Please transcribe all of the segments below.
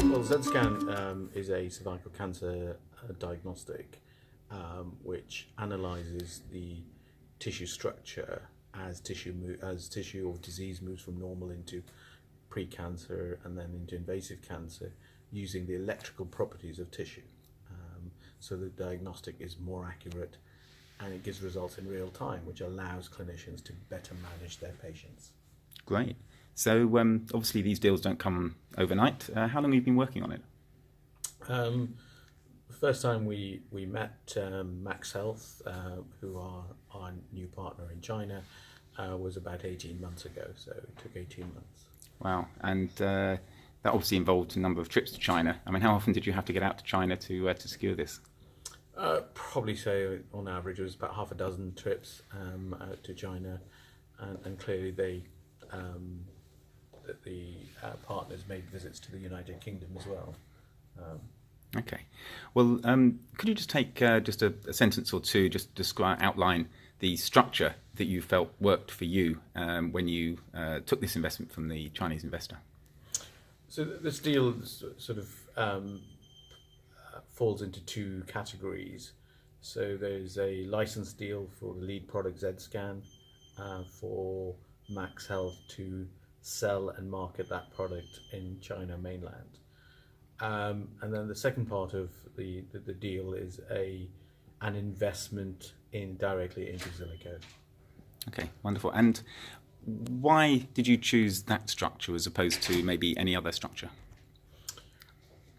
Well, Z-scan is a cervical cancer diagnostic which analyzes the tissue structure as tissue or disease moves from normal into pre-cancer and then into invasive cancer using the electrical properties of tissue. So the diagnostic is more accurate and it gives results in real time, which allows clinicians to better manage their patients. Great. So obviously these deals don't come overnight. How long have you been working on it? First time we met Max Health, who are our new partner in China, was about 18 months ago, so it took 18 months. Wow. And that obviously involved a number of trips to China. I mean, how often did you have to get out to China to secure this? Probably say on average it was about half a dozen trips out to China, and clearly the partners made visits to the United Kingdom as well. Okay. Well, could you just take just a sentence or two, just outline the structure that you felt worked for you when you took this investment from the Chinese investor? So this deal sort of falls into two categories. So there's a license deal for the lead product Z-scan for Max Health to sell and market that product in China mainland. And then the second part of the deal is an investment directly into Zilico. Okay, wonderful. And why did you choose that structure as opposed to maybe any other structure?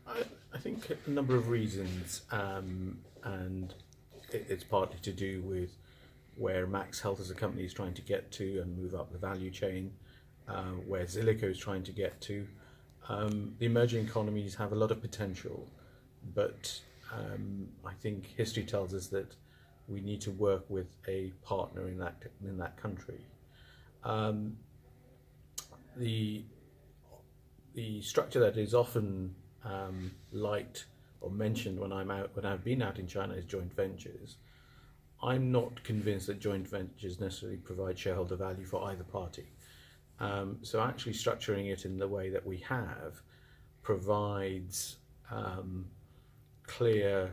I think a number of reasons, and it's partly to do with where Max Health as a company is trying to get to and move up the value chain, where Zilico is trying to get to. The emerging economies have a lot of potential, but I think history tells us that we need to work with a partner in that country. The structure that is often liked or mentioned when I've been out in China is joint ventures. I'm not convinced that joint ventures necessarily provide shareholder value for either party. So actually structuring it in the way that we have provides clear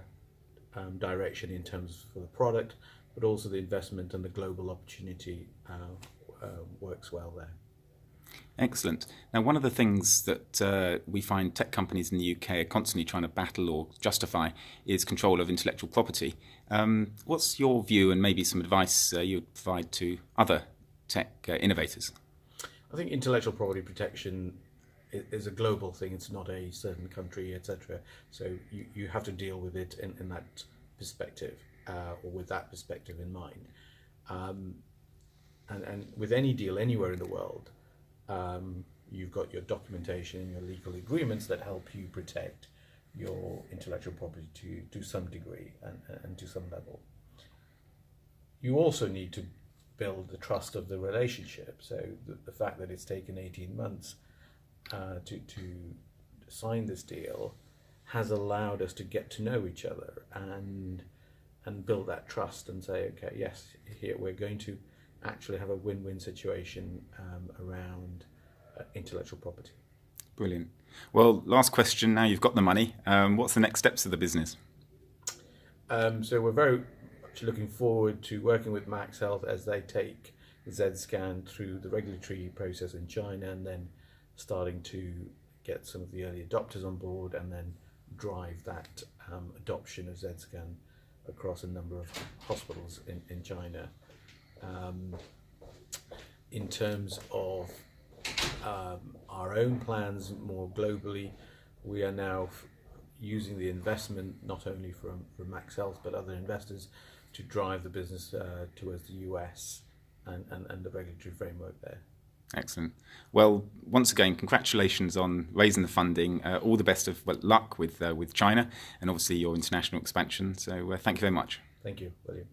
direction in terms for the product, but also the investment and the global opportunity works well there. Excellent. Now, one of the things that we find tech companies in the UK are constantly trying to battle or justify is control of intellectual property. What's your view and maybe some advice you would provide to other tech innovators? I think intellectual property protection is a global thing. It's not a certain country, etc. So you have to deal with it in that perspective, or with that perspective in mind. And with any deal anywhere in the world, you've got your documentation, your legal agreements that help you protect your intellectual property to some degree and to some level. You also need to build the trust of the relationship. So the fact that it's taken 18 months to sign this deal has allowed us to get to know each other and build that trust and say, okay, yes, here we're going to actually have a win-win situation around intellectual property. Brilliant. Well, last question. Now you've got the money. What's the next steps of the business? So we're very much looking forward to working with Max Health as they take Z-scan through the regulatory process in China, and then starting to get some of the early adopters on board and then drive that adoption of Z-scan across a number of hospitals in China. In terms of our own plans more globally, we are now using the investment not only from Max Health but other investors to drive the business towards the US and the regulatory framework there. Excellent. Well, once again, congratulations on raising the funding. All the best of luck with China and obviously your international expansion. So thank you very much. Thank you, William.